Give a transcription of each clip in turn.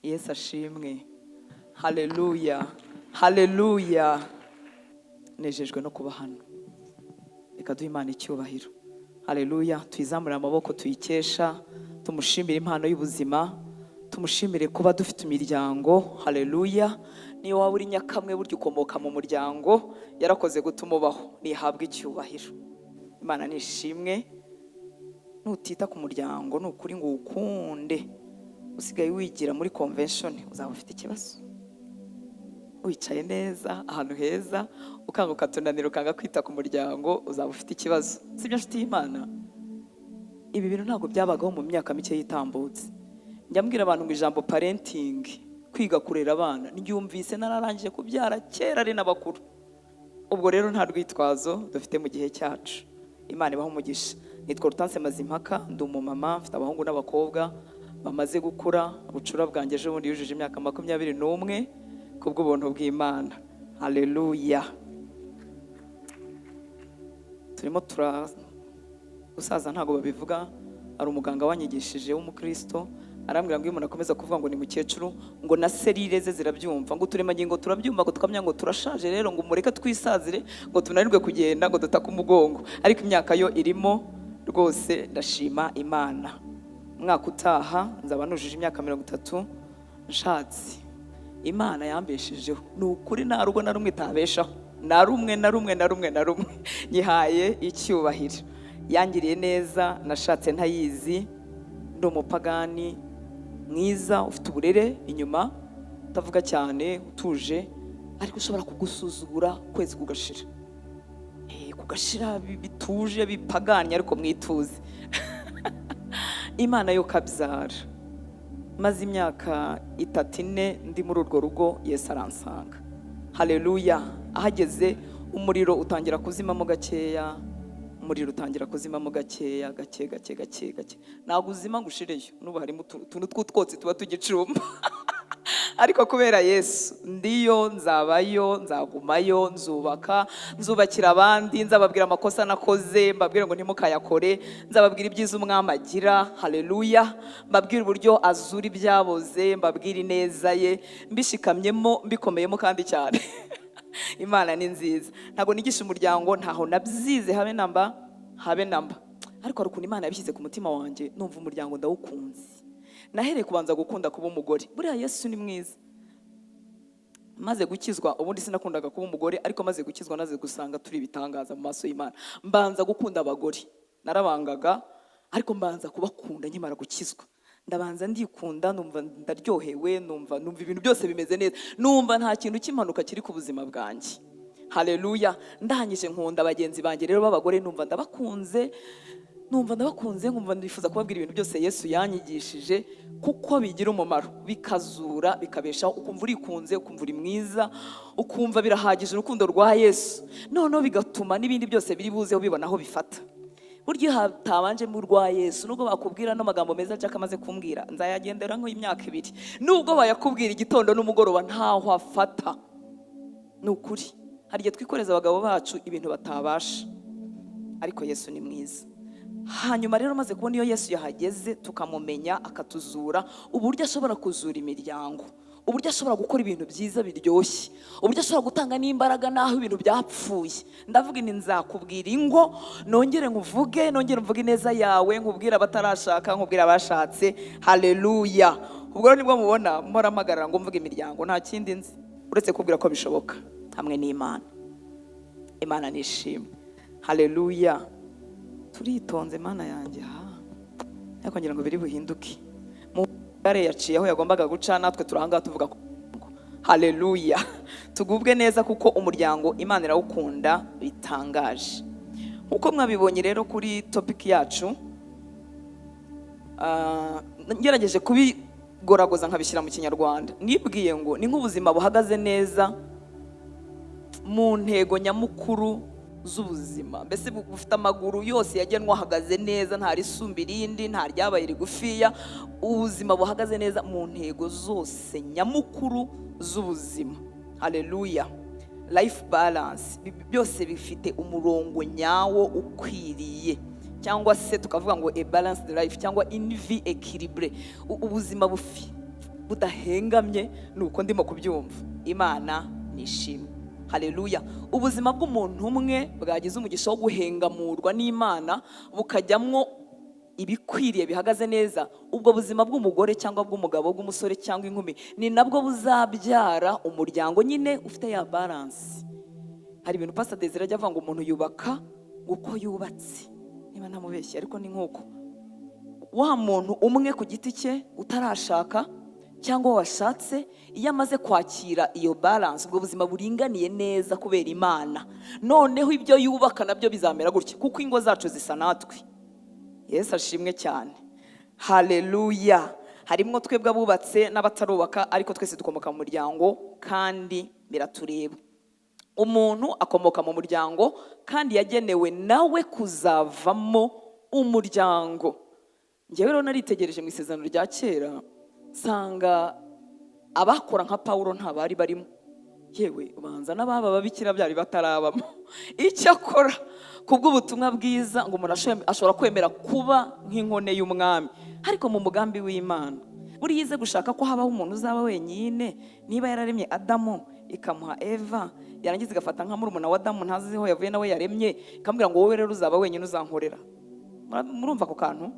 Yesu ashimwe. Haleluya, haleluya. Nejejwe no kuba hano. Reka duhe Imana icyubahiro. Haleluya. Twizamurire amaboko tuyikesha, tumushimire impano y'ubuzima, tumushimire kuba dufite imiryango. Haleluya. Niyo waba uri nyakamwe burya ukomoka mu muryango, yarakoze gutuma ubaho, nihabwe icyubahiro. Imana nishimwe. Nutita ku muryango nukuri ngo ukunde, usigaye wigira muri convention, uzaba ufite ikibazo. Wicaye neza ahantu heza ukanguka tunanira ukanga kwita ku muryango, uzaba ufite ikibazo. Sibyo nshuti y'Imana? Ibi bintu ntabwo byabagaho mu myaka mike yitambutse. Njya mbwira abantu ngo ijambo parenting, kwiga kurera abana, ndyumvise nararangije kubyara kera ari n'abakuru. Ubwo rero nta rwitwazo dufite mu gihe cyacu. Imana ibaho umugisha. Nitwa Rutanse Mazimhaka, ndi umumama, mfite abahungu n'abakobwa bamaze gukura. Ubucura bwanjye ejo bundi yujuje imyaka 21 kubw'ubuntu bw'Imana. Haleluya. Turimo gusaza ntago babivuga. Ari umuganga wanyigishije w'umukristo, arambwira ngo iyo umuntu akomeza kuvuga ngo ni mukecuru, ngo na serire ze zirabyumva, ngo turemangingo turabyumva, ngo tukamenya ngo turashaje, rero ngo mureke twisazire, ngo tunanirwe kugenda, ngo dutaka umugongo. Ariko imyaka yo irimo rwose. Ndashima Imana. Mwaka utaha nzaba nujuje imyaka 30 nshatse. Imana yambeshejeho. Ni ukuri nta rugo na rumwe itabeshaho, na rumwe nyihaye icyubahiro. Yangiriye neza, nashatse ntayizi, ndi umupagani mwiza, ufite uburere inyuma, utavuga cyane, utuje, ariko ushobora kugusuzugura kwezi kugashira. Kugashira bituje, bipaganye, ariko mwituze. Imana yo kabyara. Maze imyaka 3-4 ndi muri urwo rugo, Yesu aransanga. Haleluya. Ahageze umuriro utangira kuzimamo gakeya, umuriro utangira kuzimamo gakeya, gake. Ntabwo uzima ngo ushireyo, n'ubu harimo utuntu tw'utwotsi tuba tugicumba. Ariko kubera Yesu ndiyo, nzabayo, nzagumayo, nzubakira abandi, nzababwira amakosa nakoze, mbabwira ngo ntimukayakore, nzababwira ibyiza umwami agira. Haleluya. Mbabwira uburyo azura ibyaboze, mbabwira ineza ye, mbishikamyemo, mbikomeyemo kandi cyane. Imana ni nziza. Ntabwo nigisha umuryango, ntaho nabyize habe namba. Ariko hari ukuntu Imana yabishyize ku mutima wanjye, numva umuryango ndawukunze. Nahereye kubanza gukunda kuba umugore. Buriya Yesu ni mwiza. Maze gukizwa, ubundi sinakundaga kuba umugore, ariko maze gukizwa naze gusanga turi bitangaza mu maso y'Imana. Mbanza gukunda abagore. Narabangaga, ariko mbanza kubakunda nkimara gukizwa. Ndabanza ndikunda, numva ndaryohewe, numva ibintu byose bimeze neza. Numva nta kintu cy'impanuka kiri ku buzima bwanjye. Haleluya. Ndangije nkunda bagenzi banjye rero b'abagore, numva ndabakunze, nkumva ndifuza kubabwira ibintu byose Yesu yanyigishije, kuko bigira umumaro, bikazura, bikabeshaho. Ukumva urikunze, ukumva uri mwiza, ukumva birahagije urukundo rwa Yesu. Noneho bigatuma n'ibindi byose biri buzeho bibona aho bifata. Burya hatabanje mu rwa Yesu, nubwo bakubwira n'amagambo meza Jack amaze kumbwira, nzayagendera nko imyaka 2. Nubwo bayakubwira igitondo n'umugoroba, ntaho afata. Ni ukuri. Hari igihe twikoreza abagabo bacu ibintu batabasha, ariko Yesu ni mwiza. Hanyuma rero maze kubona iyo Yesu yahageze, tukamumenya, akatuzura, uburyo ashobora kuzura imiryango, uburyo ashobora gukora ibintu byiza biryoshye, uburyo ashobora gutanga n'imbaraga naho ibintu byapfuye. Ndavuga ni nzakubwira ingo, nongere mvuge neza yawe, nkubwira abatarashaka, nkubwira abashatse. Haleluya. Ubwo nibwo mubona mpora mpagarara ngo mvuge imiryango, nta kindi nzi uretse kubwira ko bishoboka hamwe n'Imana. Imana nishimwe. Haleluya. Turitonze Mana yanjye. Ariko ngira ngo biri buhinduke. Mu gare yaciye aho yagombaga guca, natwe turahanga tuvuga ko. Haleluya. Tugubwe neza kuko umuryango Imana irawukunda bitangaje. Uko mwabibonye rero kuri topic yacu, ngerageje kubigoragoza nkabishyira mu Kinyarwanda. Nibwiye ngo ni nk'ubuzima buhagaze neza mu ntego nyamukuru z'ubuzima. Mbese bufite amaguru yose yagenwa ahagaze neza, nta risumba irindi, nta ryabaye rigufiya. Ubuzima buhagaze neza mu ntego zose nyamukuru z'ubuzima. Haleluya. Life balance, byose bifite umurongo nyawo ukwiriye. cyangwa se tukavuga ngo a balanced life cyangwa une vie équilibrée, ubuzima budahengamye, nuko ndimo kubyumva. Imana nishimwe. Haleluya. Ubuzima bw'umuntu umwe bwagize umugisha wo guhengamurwa n'Imana, bukajyamwo ibikwiriye bihagaze neza. Ubwo buzima bw'umugore cyangwa bw'umugabo, bw'umusore cyangwa inkumi, ni nabwo buzabyara umuryango nyine ufite ya balance. Hari ibintu Pastor Desire ajya avuga ngo umuntu yubaka uko yubatse, niba ntamubeshye, ariko ni nk'uko wa muntu umwe ku giti cye utarashaka cyangwa washatse, iyo amaze kwakira iyo balance, ubwo buzima buringaniye neza kubera Imana, noneho ibyo yubaka nabyo bizamera gutya, kuko ingo zacu zisa natwe. Yesu ashimwe cyane. Haleluya. Harimo twebwe abubatse n'abatarubaka, ariko twese dukomoka mu muryango kandi biratureba. Umuntu akomoka mu muryango kandi yagenewe nawe kuzavamo umuryango. Njyewe rero naritegereje mu isezerano rya kera, nsanga abakora nka Pawulo nta bari barimo, yewe ubanza n'ababa babikira byari batarabamo. Icyo akora kubw'ubutumwa bwiza ngo umuntu ashobora kwemera kuba nk'inkone y'umwami, ariko mu mugambi w'Imana buri yize gushaka ko habaho umuntu uzaba wenyine. Niba yararemye Adamu ikamuha Eva, yarangiza igafata nka murumuna wa Adamu ntaziho yavuye nawe yaremye, ikamubwira ngo wowe rero uzaba wenyine uzankorera. Murumva ako kantu?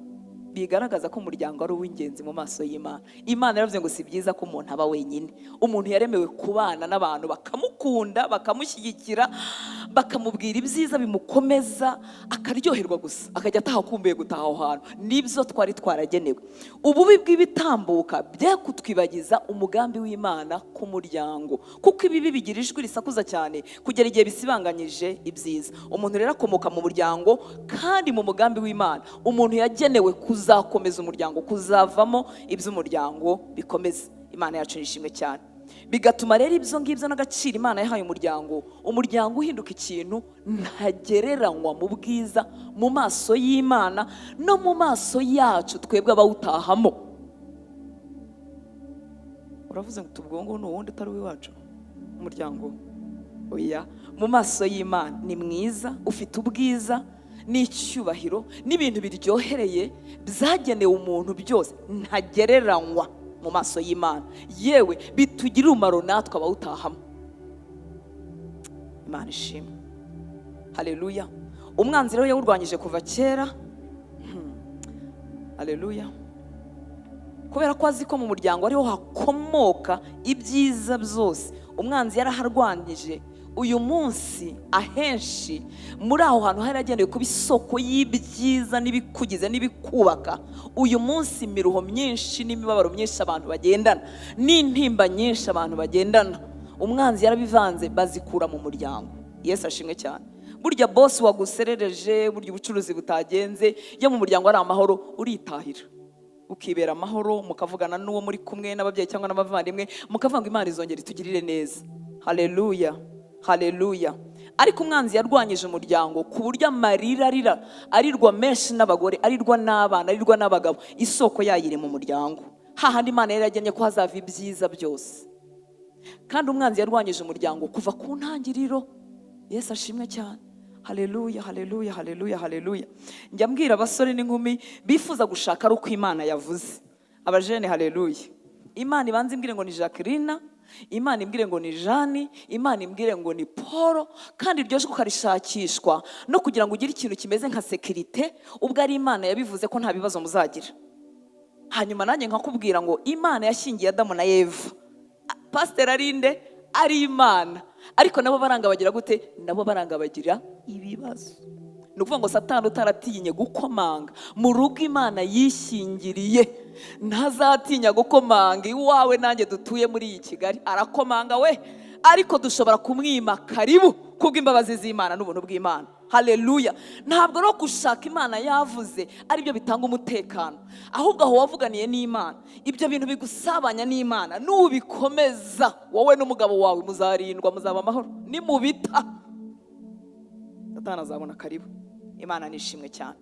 Bigaragaza ko umuryango ari uw'ingenzi mu maso y'Imana. Imana yaravuze ngo si byiza ko umuntu aba wenyine. Umuntu yaremewe kubana n'abantu bakamukunda, bakamushyigikira, bakamubwira ibyiza bimukomeza, akaryoherwa gusa, akajya ataha akumbuye gutaha aho hantu. Nibyo twari twaragenewe. Ububi bw'ibitambuka bye kutwibagiza umugambi w'Imana ku muryango, kuko ibibi bigira ijwi risakuza cyane kugera igihe bisibanganyije ibyiza. Umuntu rero akomoka mu muryango kandi mu mugambi w'Imana. Umuntu yagenewe kuzakomeza umuryango, kuzavamo iby'umuryango bikomeza. Imana yacu nishimwe cyane. Bigatuma rero ibyo ngibyo n'agaciro Imana yahaye umuryango uhinduka ikintu ntagereranywa mu bwiza mu maso y'Imana no mu maso yacu twebwe abawutahamo. Uravuze ngo tubwongo n'uwundi utari w'iwacu umuryango? Oya, mu maso y'Imana ni mwiza, ufite ubwiza n'icyubahiro n'ibintu biryohereye byagenewe umuntu, byose ntagereranywa mu maso y'Imana, yewe bitugirira umumaro natwe abawutahamo. Imana ishimwe. Haleluya. Umwanzi rero yawurwanyije kuva kera. Haleluya. Kubera ko azi ko mu muryango ariho hakomoka ibyiza byose, umwanzi yaraharwanyije. Uyu munsi ahenshi muri aho hantu hari agenewe kuba isoko y'ibyiza n'ibikugize n'ibikubaka, uyu munsi imiruho myinshi n'imibabaro myinshi abantu bagendana, n'intimba nyinshi abantu bagendana, umwanzi yarabivanze bazikura mu muryango. Yesu ashimwe cyane. Burya boss waguserereje, burya ubucuruzi butagenze, iyo mu muryango ari amahoro uritahira, ukibera amahoro, mukavugana n'uwo muri kumwe n'ababyeyi cyangwa n'abavandimwe, mukavuga ngo Imana izongera itugirire neza. Haleluya. Haleluya. Ariko umwanzi yarwanyije umuryango ku buryo amarira arirwa menshi n'abagore, arirwa n'abana, arirwa n'abagabo, isoko yayire mu muryango. Hahandi Imana yari yagennye ko hazava ibyiza byose. Kandi umwanzi yarwanyije umuryango kuva ku ntangiriro. Yesu ashimwe cyane. Haleluya, haleluya, haleluya, haleluya. Njya mbwira abasore n'inkumi bifuza gushaka ari uko Imana yavuze. Abajene, haleluya. Imana ibanze imbwire ngo ni Jacqueline, Imana imbwire ngo ni Jeanne, Imana imbwire ngo ni Paul, kandi iryo jwi ukarishakishwa no kugira ngo ugire ikintu kimeze nka sekirite, ubwo ari Imana yabivuze ko nta bibazo muzagira. Hanyuma nanjye nkakubwira ngo Imana yashingiye Adamu na Eva, Pastor arinde ari Imana, ariko nabo baranga bagira gute? Nabo baranga bagira ibibazo. Ni ukuvuga ngo Satani utaratinye gukomanga mu rugo Imana yishyingiriye ntazatinya gukomanga iwawe nanjye dutuye muri iyi Kigali. Arakomanga we, ariko dushobora kumwima karibu kubw'imbabazi z'Imana n'ubuntu bw'Imana. Haleluya. Ntabwo no gushaka Imana yavuze ari byo bitanga umutekano, ahubwo aho wavuganiye n'Imana, ibyo bintu bigusabanya n'Imana, nubikomeza wowe n'umugabo wawe muzarindwa, muzaba amahoro. Nimubita Satani azabona karibu. Imana nishimwe cyane.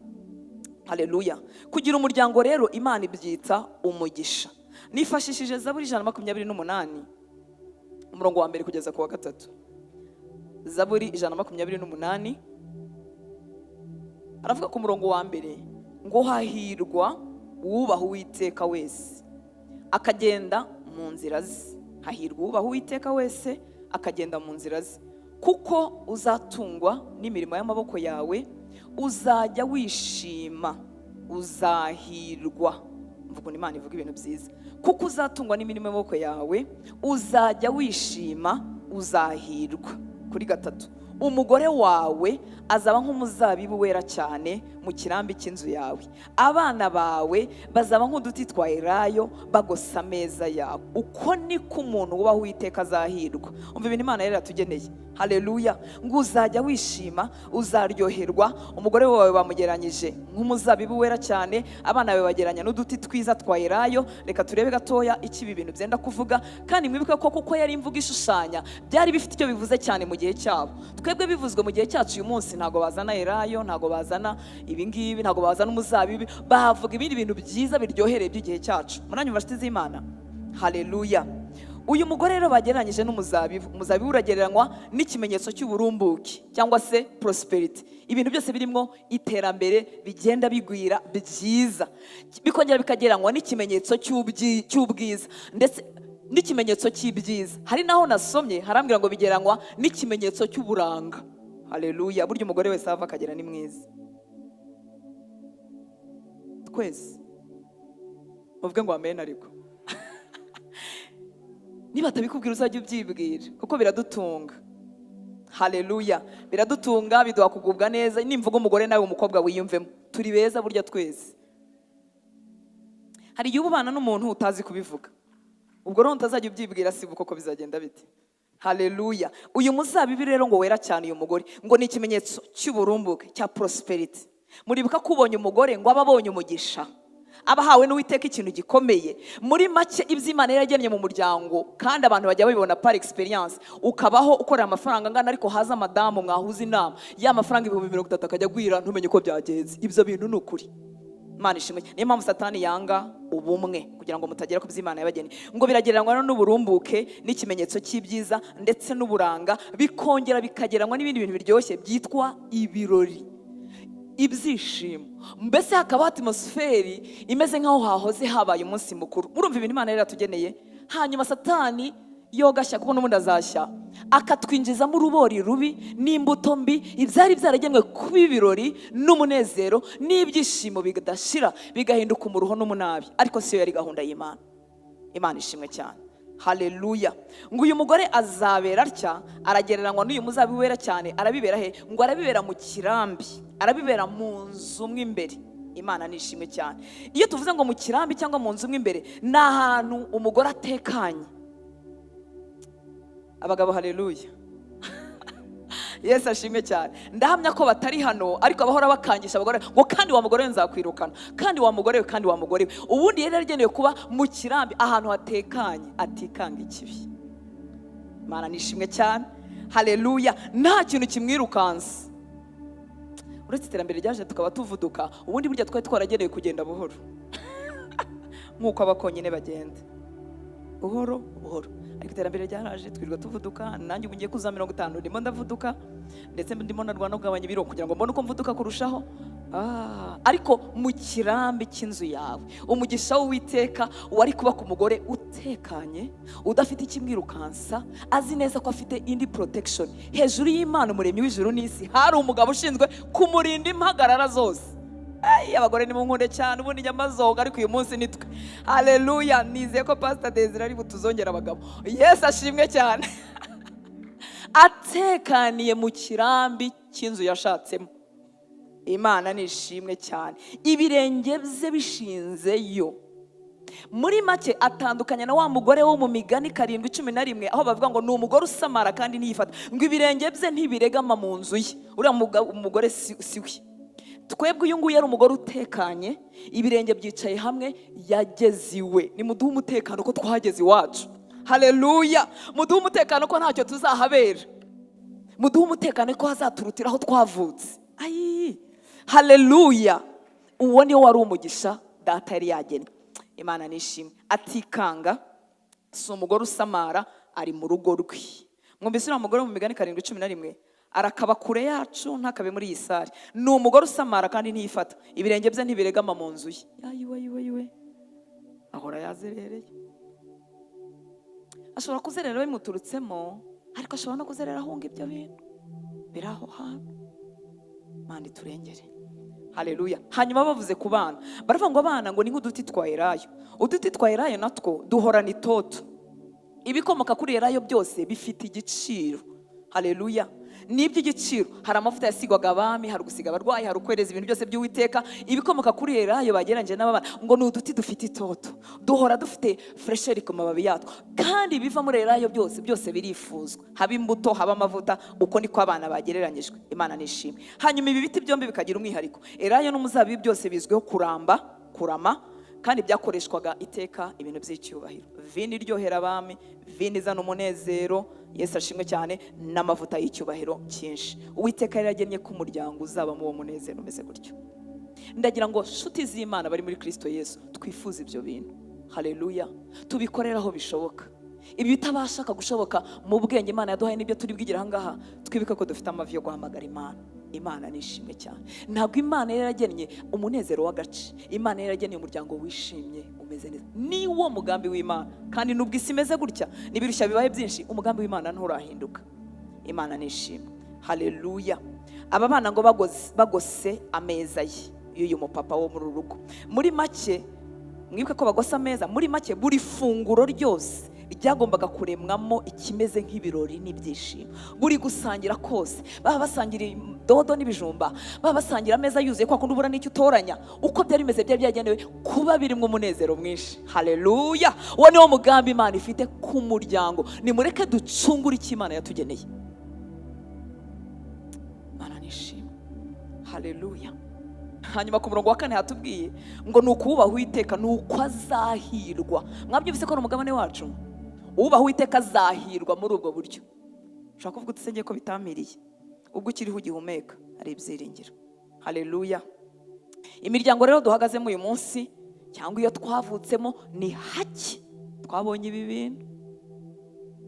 Haleluya. Kugira umuryango rero Imana ibyita umugisha. Nifashishije Zaburi 128 umurongo wa mbere kugeza ku wa gatatu. Zaburi 128 aravuga ku murongo wa mbere ngo hahirwa uwubaha Uwiteka wese, akagenda mu nzira ze. Hahirwa ubaha Uwiteka wese akagenda mu nzira ze, kuko uzatungwa n'imirimo y'amaboko yawe, uzajya wishima, uzahirwa. Mvuga Imana ivuga ibintu byiza. Kuko uzatungwa n'imirimo y'amaboko yawe, uzajya wishima, uzahirwa. Kuri gatatu, umugore wawe azaba nk'umuzabibu wera cyane mu kirambi cy'inzu yawe, abana bawe bazaba nk'uduti twa elayo bagosa ameza yawe. Uko niko umuntu wubaha Uwiteka azahirwa. Umva ibintu Imana yari yatugeneye. Haleluya. Ngo uzajya wishima, uzaryoherwa. Umugore wawe bamugeranyije nk'umuzabibu wera cyane, abana bawe bageranya n'uduti twiza twa elayo. Reka turebe gatoya iki ibi bintu byenda kuvuga, kandi mwibuke ko kuko yari imvugo ishushanya byari bifite icyo bivuze cyane mu gihe cyabo. Twebwe bivuzwe mu gihe cyacu uyu munsi ntago bazana elayo, ntago bazana ibingibi, ntago bazana umuzabibi, bavuga ibindi bintu byiza biryohereye by'igihe cyacu. Muranyumva nshuti z'Imana? Haleluya. Uyu mugore rero bagereranyije n'umuzabibu. Umuzabibu uragereranywa n'ikimenyetso cy'uburumbuke cyangwa se prosperity. Ibintu byose birimo iterambere bigenda bigwira byiza, bikongera bikagereranywa n'ikimenyetso cy'ubwiza ndetse n'ikimenyetso cy'ibyiza. Hari naho nasomye harambwira ngo bigereranywa n'ikimenyetso cy'uburanga. Haleluya. Burya umugore wese ava akagera ni mwiza. Twese muvuge ngo amen. Ariko niba atabikubwira uzajya ubyibwira, kuko biradutunga. Haleluya. Biradutunga, biduha kugubwa neza. Nimvuga umugore nawe umukobwa wiyumvemo, turi beza burya twese. Hari igihe ubana n'umuntu utazi kubivuga, ubwo rero utazajya ubyibwira si uko bizagenda bite. Haleluya. Uyu muzabibi rero ngo wera cyane, uyu mugore ngo ni ikimenyetso cy'uburumbuke, cya prosperity. Muribuka ko ubonye umugore ngo aba abonye umugisha, abahawe n'Uwiteka ikintu gikomeye. Muri make iby'Imana yaragennye mu muryango, kandi abantu bajya babibona par experience. Ukabaho ukorera amafaranga angana, ariko haza madamu mwahuza inama, ya mafaranga 30,000 akajya gwira ntumenye uko byagenze. Ibyo bintu ni ukuri. Imana ishimwe. Niyo mpamvu Satani yanga ubumwe, kugira ngo mutagera ku by'Imana yabageni. Ngo biragereranywa n'uburumbuke n'ikimenyetso cy'ibyiza ndetse n'uburanga, bikongera bikagereranywa n'ibindi bintu biryoshye byitwa ibirori, ibyishimo. Mbese hakaba atmosferi imeze nk'aho hahoze habaye umunsi mukuru. Murumva ibintu Imana yari yatugeneye. Hanyuma Satani yogashya, kuko n'ubundi azashya, akatwinjizamo urubori rubi n'imbuto mbi, ibyari byaragenwe kuba ibirori n'umunezero n'ibyishimo bidashira, bigahinduka umuruho n'umunabi. Ariko siyo yari gahunda y'Imana. Imana ishimwe cyane. Haleluya. Ngo uyu mugore azabera atya, aragereranywa n'uyu muzabibu wera cyane. Arabibera he? Ngo arabibera mu kirambi, arabibera mu nzu mwe imbere. Imana nishimwe cyane. Iyo tuvuze ngo mu kirambi cyangwa mu nzu mwe imbere, ni ahantu umugore atekanye. Abagabo haleluya. Yesu ashimwe cyane. Ndahamya ko batari hano, ariko abahora bakangisha abagore ngo kandi wa mugore we nzakwirukana, kandi wa mugore we, kandi wa mugore we. Ubundi yari yaragenewe kuba mu kirambi, ahantu hatekanye, atikanga ikibi. Imana nishimwe cyane. Haleluya. Nta kintu kimwirukansa. Uretse iterambere ryaje tukaba tuvuduka, ubundi burya twari twaragenewe kugenda buhoro. Nk'uko abakonyine bagenda buhoro buhoro, ariko iterambere ryaraje twirirwa tuvuduka. Nanjye ubu ngiye kuza 50, ndimo ndavuduka, ndetse ndimo narwana no kugabanya ibiro kugira ngo mbone uko mvuduka kurushaho. Ariko mu kirambi cy'inzu yawe, umugisha w'Uwiteka wari kuba ku mugore utekanye, udafite ikimwirukansa, azi neza ko afite indi protection hejuru y'Imana umuremyi w'ijuru n'isi. Hari umugabo ushinzwe kumurinda impagarara zose. Abagore ni munkunde cyane, ubundi nyamazoga, ariko uyu munsi nitwe. Haleluya. Nizeye ko Pastor Desire ari butuzongera abagabo. Yesu ashimwe cyane. Atekaniye mu kirambi cy'inzu yashatsemo. Imana nishimwe cyane. Ibirenge bye bishinzeyo. Muri make atandukanya na wa mugore wo mu Migani 7:11, aho bavuga ngo ni umugore usamara kandi ntiyifata, ngo ibirenge bye ntibiregama mu nzu ye. Uriya umugore si we. Twebwe uyu nguyu yari umugore utekanye, ibirenge byicaye hamwe, yageze iwe. Ni muduhe umutekano ko twahageze iwacu. Haleluya. Muduhe umutekano ko ntacyo tuzahabera. Muduhe umutekano ko hazaturutira aho twavutse. Haleluya. Uwo niwo wari umugisha data yari yagennye. Imana nishimwe. Atikanga, si umugore usamara, ari mu rugo rwe. Mwumvise uriya mugore mu Migani 7:11, arakaba kure yacu ntakabe muri iyi sare. Ni umugore usamara kandi ntiyifata, ibirenge bye ntibiregama mu nzu ye. Yiwe ahora yazerereye. ashobora kuzerera bimuturutsemo, ariko ashobora no kuzerera ahunga ibyo bintu biri aho hantu. Imana iturengere. Haleluya. Hanyuma bavuze ku bana, baravuga ngo abana ngo ni nk'uduti twa elayo. Uduti twa elayo natwo duhorana itoto. Ibikomoka kuri elayo byose bifite igiciro. Haleluya. N'iby'igiciro, hari amavuta yasigwaga abami, hari gusiga abarwayi, hari ukwereza ibintu byose by'Uwiteka. Ibikomoka kuri elayo bageranje n'abana ngo ni uduti dufite itoto, duhora dufite fresheri ku mababi yatwo, kandi biva muri elayo byose birifuzwa, haba imbuto, haba amavuta. Uko niko abana bagereranyijwe. Imana nishimwe. Hanyuma ibi biti byombi bikagira umwihariko. Elayo n'umuzabibu byose bizwiho kurama, kandi byakoreshwaga iteka ibintu by'icyubahiro. Vino iryohera abami, vino izana umunezero, Yesu ashimwe cyane, n'amavuta y'icyubahiro cyinshi. Uwiteka yaragennye ko umuryango uzabamo uwo munezero umeze gutyo. Ndagira ngo nshuti z'Imana bari muri Kristo Yesu twifuza ibyo bintu. Haleluya. Tubikorera aho bishoboka. Ibi bitabashaka gushoboka mu bwenge Imana yaduhaye n'ibyo turi bwigira aha ngaha, twibuke ko dufite amavi yo guhamagara Imana. Imana nishimwe cyane. Ntabwo Imana yaragennye umunezero w'agace, Imana yaragennye umuryango wishimye umeze neza. Ni wo mugambi w'Imana, kandi nubwo isi imeze gutya nibirushya bibaye byinshi, umugambi w'Imana nturahinduka. Imana nishimwe. Haleluya. Aba bana ngo bagose ameza ye y'uyu mupapa wo muri urugo. Muri make mwibuke ko bagose ameza, muri make buri funguro ryose ryagombaga kuremwamo ikimeze nk'ibirori n'ibyishimo. Buri gusangira kose, baba basangira dodo n'ibijumba, baba basangira ameza yuzuye kwa kundi ubura n'icyo utoranya, uko byari bimeze byari byagenewe kuba birimo umunezero mwinshi. Haleluya. Uwo ni wo mugambi Imana ifite ku muryango. Nimureke ducungure icyo Imana yatugeneye. Imana nishimwe. Haleluya. Hanyuma ku murongo wa 4 hatubwiye ngo ni ukubaha Uwiteka, ni uko azahirwa. Mwabyumvise ko ari umugabane wacu? Ubaha Uwiteka azahirwa muri ubwo buryo. Ushaka kuvuga utisengeye ko bitamiriye, ubwo ukiriho ugihumeka ari ibyiringiro. Haleluya. Imiryango rero duhagazemo uyu munsi, cyangwa iyo twavutsemo, ni hake twabonye ibi bintu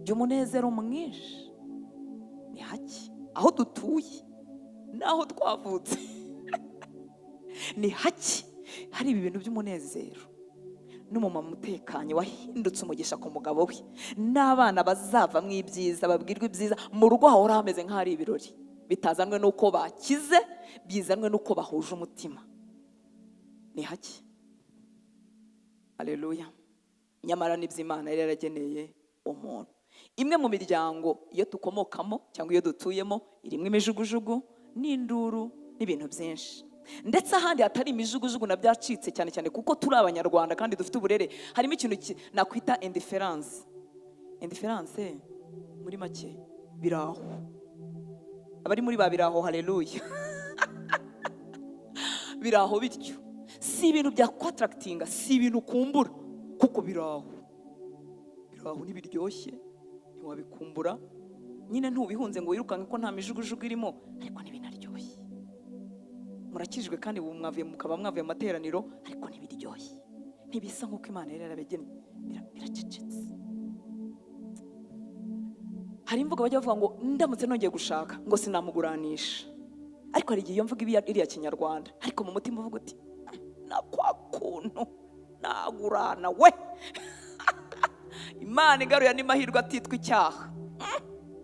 by'umunezero mwinshi. Ni hake aho dutuye naho twavutse ni hake hari ibi bintu by'umunezero. N'umumama utekanye wahindutse umugisha ku mugabo we, n'abana bazava mu ibyiza, babwirwa ibyiza, mu rugo hahora hameze nk'ahari ibirori, bitazanwe n'uko bakize, bizanwe n'uko bahuje umutima. Ni hake. Haleluya. Nyamara nibyo Imana yari yarageneye umuntu. Imwe mu miryango iyo dukomokamo cyangwa iyo dutuyemo irimo imijugujugu n'induru n'ibintu byinshi, ndetse ahandi hatari imijugujugu na byacitse cyane cyane kuko turi Abanyarwanda kandi dufite uburere. Harimo ikintu nakwita indifference. Indifference muri make biraho. Abari muri ba biraho. Haleluya. Biraho bityo, si ibintu bya contracting, si ibintu kumbura, kuko biraho nibiryoshye, ntiwabikumbura nyine, ntubihunze ngo wirukanke ko nta mijugujugu irimo, ariko ntibinaryoshye. Murakijwe kandi mukaba mwavuye mu materaniro, ariko ntibiryoshye, ntibisa nk'uko Imana yari yarabigennye, biracecetse. Hari imvugo bajya bavuga ngo ndamutse nongeye gushaka ngo sinamuguranisha, ariko hari igihe iyo mvuga iriya Kinyarwanda, ariko mu mutima uvuga uti na kwa kuntu nagurana we. Imana igaruye n'amahirwe atitwa icyaha.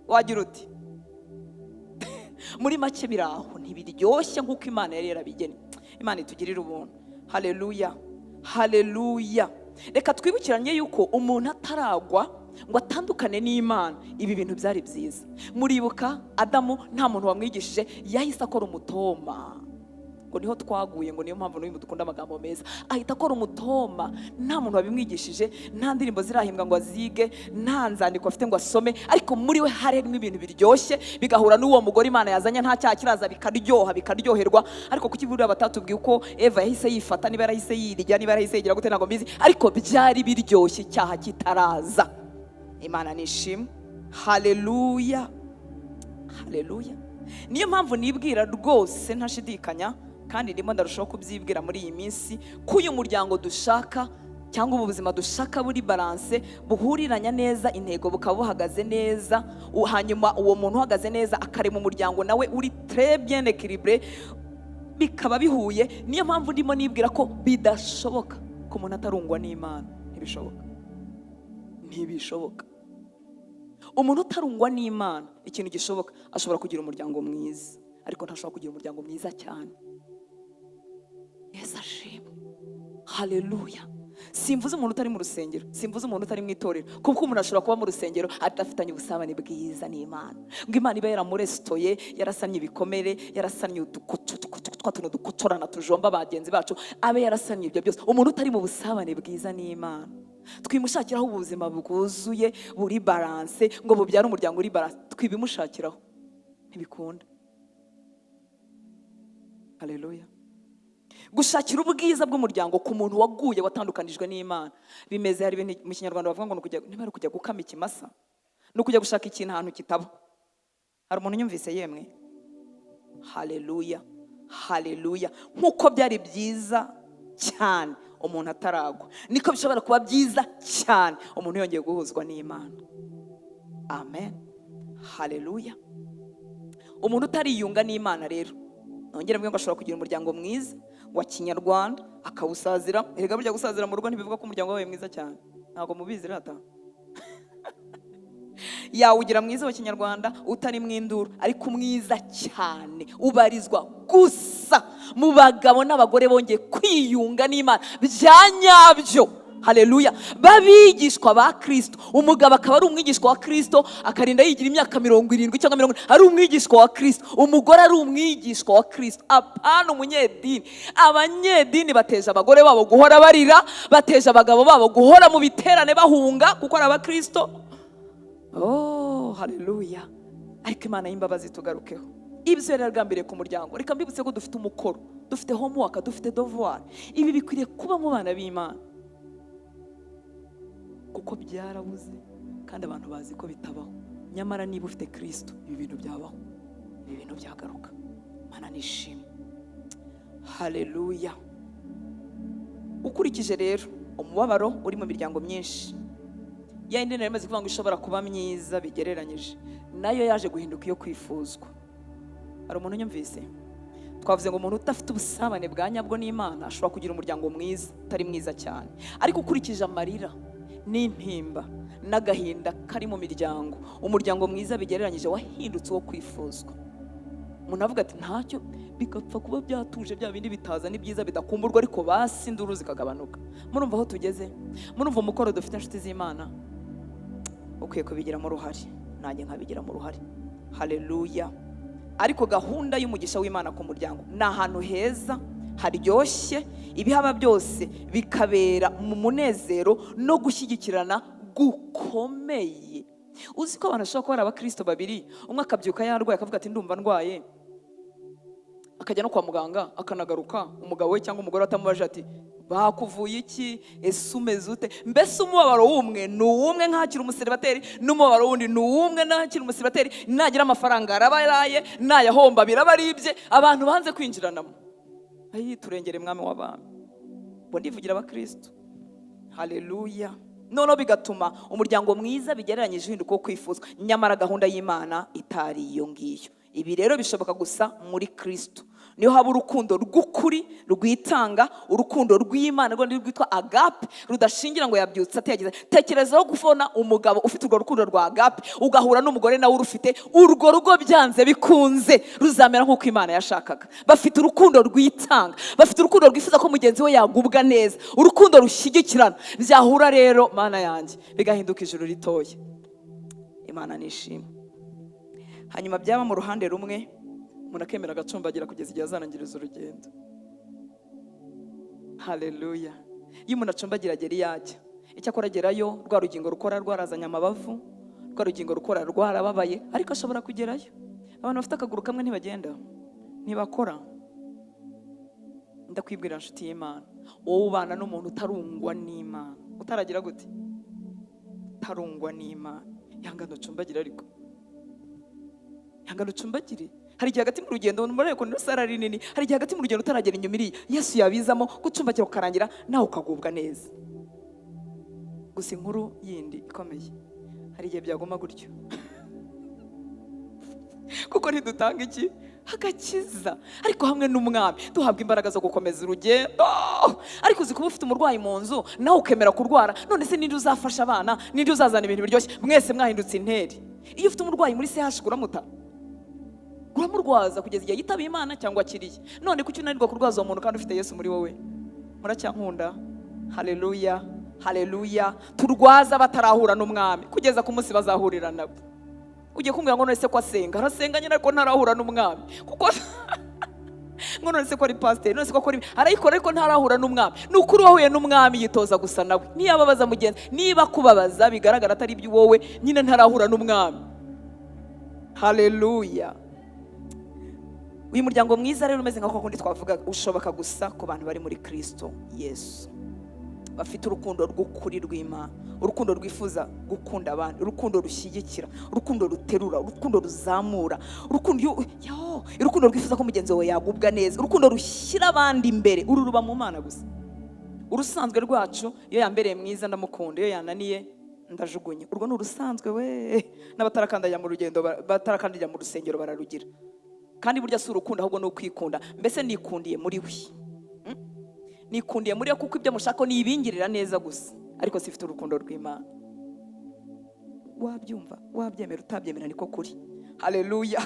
Wagira uti muri make biraho, ntibiryoshye nk'uko Imana yari yarabigennye. Imana itugirira ubuntu. Haleluya. Haleluya. Reka twibukiranye yuko umuntu ataragwa ngo atandukane n'Imana, ibi bintu byari byiza. Muribuka Adamu nta muntu wamwigishije, yahise akora umutoma. Ngo niho twaguye, ngo niyo mpamvu n'uyu dukunda amagambo meza. Ahita akora umutoma, nta muntu wabimwigishije, nta ndirimbo zirahimbwa ngo azige, nta nzandiko afite ngo asome, ariko muri we harimo ibintu biryoshye, bigahura n'uwo mugore Imana yazanye, nta cyaha kiraza, bikaryoha, bikaryoherwa. Ariko kuki buriya batatubwiye uko Eva yahise yifata, niba yarahise yirya, niba yarahise yigira gute ntabwo mbizi, ariko byari biryoshye icyaha kitaraza. Imana nishimwe. Haleluya. Haleluya. Niyo mpamvu nibwira rwose ntashidikanya, kandi ndimo ndarushaho kubyibwira muri iyi minsi, ko uyu muryango dushaka cyangwa ubu buzima dushaka buri balance, buhuriranya neza intego, bukaba buhagaze neza. Hanyuma uwo muntu uhagaze neza akarema umuryango nawe uri très bien équilibré, bikaba bihuye. Niyo mpamvu ndimo nibwira ko bidashoboka ko umuntu atarungwa n'Imana. Ntibishoboka. umuntu utarungwa n'Imana ikintu gishoboka ashobora kugira umuryango mwiza, ariko ntashobora kugira umuryango mwiza cyane. Yesu ashimwe. Haleluya. Simvuze umuntu utari mu rusengero, simvuze umuntu utari mu itorero, kuko umuntu ashobora kuba mu rusengero adafitanye ubusabane bwiza n'Imana, ngo Imana iba yaramurestoye, yarasanye ibikomere, yarasanye utuntu dukocorana tujomba bagenzi bacu, abe yarasanye ibyo byose. Umuntu utari mu busabane bwiza n'Imana, twimushakiraho ubuzima bwuzuye buri balance, ngo bubyare umuryango uri balance, twibimushakiraho ntibikunda. Haleluya. Gushakira ubwiza bw'umuryango ku muntu waguye, watandukanijwe n'Imana, bimeze, hari ibintu mu Kinyarwanda bavuga ngo niba ari kujya gukama ikimasa, no kujya gushaka ikintu ahantu kitaba. Hari umuntu unyumvise yemwe? Haleluya, haleluya. Nk'uko byari byiza cyane umuntu ataragwa, niko bishobora kuba byiza cyane umuntu yongeye guhuzwa n'Imana. Amen, haleluya. Umuntu utariyunga n'Imana rero, nongera mbwe ngo ashobora kugira umuryango mwiza wa Kinyarwanda akawusazira. Erega burya gusazira mu rugo ntibivuga ko umuryango wawe mwiza cyane, ntabwo mubizi rata. Yawugira mwiza wa Kinyarwanda utari mwinduru, ariko mwiza cyane ubarizwa gusa mu bagabo n'abagore bongeye kwiyunga n'Imana bya nyabyo. Haleluya. Babigishwa ba Kristo, umugabo akaba ari umwigishwa wa Kristo akarinda yigira imyaka 70 cyangwa 40, ari umwigishwa wa Kristo. Umugore ari umwigishwa wa Kristo, apana umunyedini. Abanyedini bateje abagore babo guhora barira, bateje abagabo babo guhora mu biterane bahunga kuko ari aba Kristo. Oh, haleluya. Ariko Imana y'imbabazi tugarukeho. Ibyo rero ragambiriye ku muryango. Reka mbibutse ko dufite umukoro, dufite homework, dufite devoir. Ibi bikwiriye kuba mu bana b'Imana, kuko byarabuze kandi abantu bazi ko bitabaho. Nyamara niba ufite Kristo, ibi bintu byabaho, ibi bintu byagaruka. Mana nishimye. Haleluya. Ukurikije rero umubabaro uri mu miryango myinshi, ya indi nari maze kuvuga ngo ishobora kuba myiza bigereranyije, nayo yaje guhinduka iyo kwifuzwa. Hari umuntu unyumvise? Twavuze ngo umuntu udafite ubusabane bwa nyabwo n'Imana ashobora kugira umuryango mwiza utari mwiza cyane. Ariko ukurikije amarira n'intimba n'agahinda kari mu miryango, umuryango mwiza bigereranyije wahindutse wo kwifuzwa. Umuntu avuga ati ntacyo, bigapfa kuba byatuje, bya bindi bitaza ni byiza bidakumburwa, ariko basi induru zikagabanuka. Murumva aho tugeze? Murumva umukoro dufite inshuti z'Imana? Ukwiye kubigiramo uruhare, nanjye nkabigiramo uruhare. Haleluya. Ariko gahunda y'umugisha w'Imana ku muryango ni ahantu heza haryoshye, ibihaba byose bikabera mu munezero no gushyigikirana gukomeye. Uzi ko abantu bashobora kuba ari abakristo babiri, umwe akabyuka yarwaye akavuga ati ndumva ndwaye, akajya no kwa muganga akanagaruka, umugabo we cyangwa umugore atamubaje ati bakuvuye iki, ese umeze ute? Mbese umubabaro w'umwe ni uwumwe nkakira umuseribateri, n'umubabaro wundi ni uwumwe nakira umuseribateri. Nagira amafaranga arabaraye, nayahomba birabaribye. Abantu banze kwinjiranamo. Ayi turengere mwami w'abami. Bo ndivugira abakristo. Haleluya. Noneho bigatuma umuryango mwiza bigereranyije uhinduka kwifuzwa, nyamara gahunda y'Imana itari iyo ngiyo. Ibi rero bishoboka gusa muri Kristo. Niyo haba urukundo rw'ukuri rwitanga, urukundo rw'Imana rwo rwitwa agape, rudashingira ngo yabyutse ategeza. Tekerezaho gufona umugabo ufite urwo rukundo rwa agape, ugahura n'umugore nawe urufite, urwo rugo byanze bikunze ruzamera nk'uko Imana yashakaga. Bafite urukundo rwitanga, bafite urukundo rwifuza ko mugenzi we yagubwa neza, urukundo rushyigikirana. Byahura rero Mana yanjye bigahinduka ijuru ritoya. Imana nishimwe. Hanyuma byaba mu ruhande rumwe, umuntu akemera agacumbagira kugeza igihe azanangiriza urugendo. Haleluya. Iyo umuntu acumbagira agera iyajya, icyakora agerayo rwa rugingo rukora rwarazanye amabavu, rwa rugingo rukora rwarababaye, ariko ashobora kugerayo. Abantu bafite akaguru kamwe ntibagenda, ntibakora. Ndakwibwira nshuti y'Imana, wowe ubana n'umuntu utarungwa n'Imana, utaragira gute? Utarungwa n'Imana, yangana ucumbagira. Ariko yangana ucumbagire. Hari igihe hagati mu rugendo umureko n'usara rinini, hari igihe hagati mu rugendo utaragera inyuma iriya, Yesu yabizamo gucumbagira ukarangira nawe ukagubwa neza. Gusa inkuru yindi ikomeye, hari igihe byagoma gutyo kuko ntidutanga iki? agakiza. Ariko hamwe n'umwami duhabwa imbaraga zo gukomeza urugendo. Ariko uzi kuba ufite umurwayi mu nzu nawe ukemera kurwara, none se ninde uzafasha abana, ninde uzazana ibintu biryoshye? Mwese mwahindutse interi. Iyo ufite umurwayi muri CH uramurwaza kugeza igihe yitaba Imana cyangwa akiriye. None kuki unanirwa kurwaza uwo muntu kandi ufite Yesu muri wowe? Muracyankunda? Haleluya, haleluya. Turwaza batarahura n'umwami kugeza ku munsi bazahurira nabo. Ugiye kumbwira ngo none se ko asenga, arasenga nyine ariko ntarahura n'umwami, kuko ngo none se ko ari pasiteri, none se ko akora ibi arayikora ariko ntarahura n'umwami. Ni ukuri wahuye n'umwami yitoza gusa nawe. Niyababaza mugenzi, niba kubabaza bigaragara atari ibyo wowe, nyine ntarahura n'umwami. Haleluya. Uyu muryango mwiza rero umeze nk'uko kundi twavuga ushoboka gusa ku bantu bari muri Kristo Yesu, bafite urukundo rw'ukuri rw'Imana, urukundo rwifuza gukunda abandi, urukundo rushyigikira, urukundo ruterura, urukundo ruzamura, urukundo rwifuza ko mugenzi wawe yagubwa neza, urukundo rushyira abandi imbere. Uru ruba mu Mana gusa. Urusanzwe rwacu iyo yambereye mwiza ndamukunda, iyo yananiye ndajugunye. Urwo ni urusanzwe we. N'abatarakandajya mu rugendo, batarakandajya mu rusengero bararugira. Kandi burya si urukundo ahubwo ni ukwikunda. Mbese nikundiye muri we, nikundiye muri we, kuko ibyo mushaka ni ibingirira neza gusa, ariko sifite urukundo rw'Imana. Wabyumva, wabyemera, utabyemera niko kuri. Haleluya.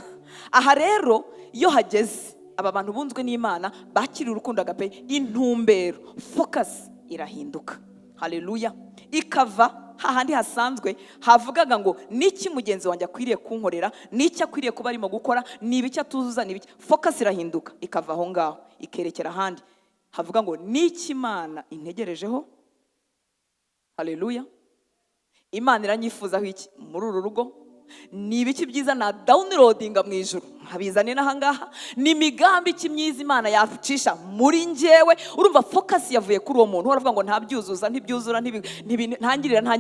Aha rero iyo hageze aba bantu bunzwe n'Imana bakiri urukundo agape, intumbero, focus irahinduka. Haleluya. Ikava hahandi hasanzwe havugaga ngo niki mugenzi wanjye akwiriye kunkorera, niki akwiriye kuba arimo gukora, nibiki atuzuza, nibiki. Focus irahinduka ikava aho ngaho ikerekera ahandi havuga ngo niki Imana integerejeho. Haleluya. Imana iranyifuzaho iki muri uru rugo, nibiki byiza na downloadinga mu ijuru nkabizane n'ahangaha, ni imigambi ki myiza Imana yacisha muri njyewe. Urumva focus yavuye kuri uwo muntu uravuga ngo ntabyuzuza, ntibyuzura, ntangirira,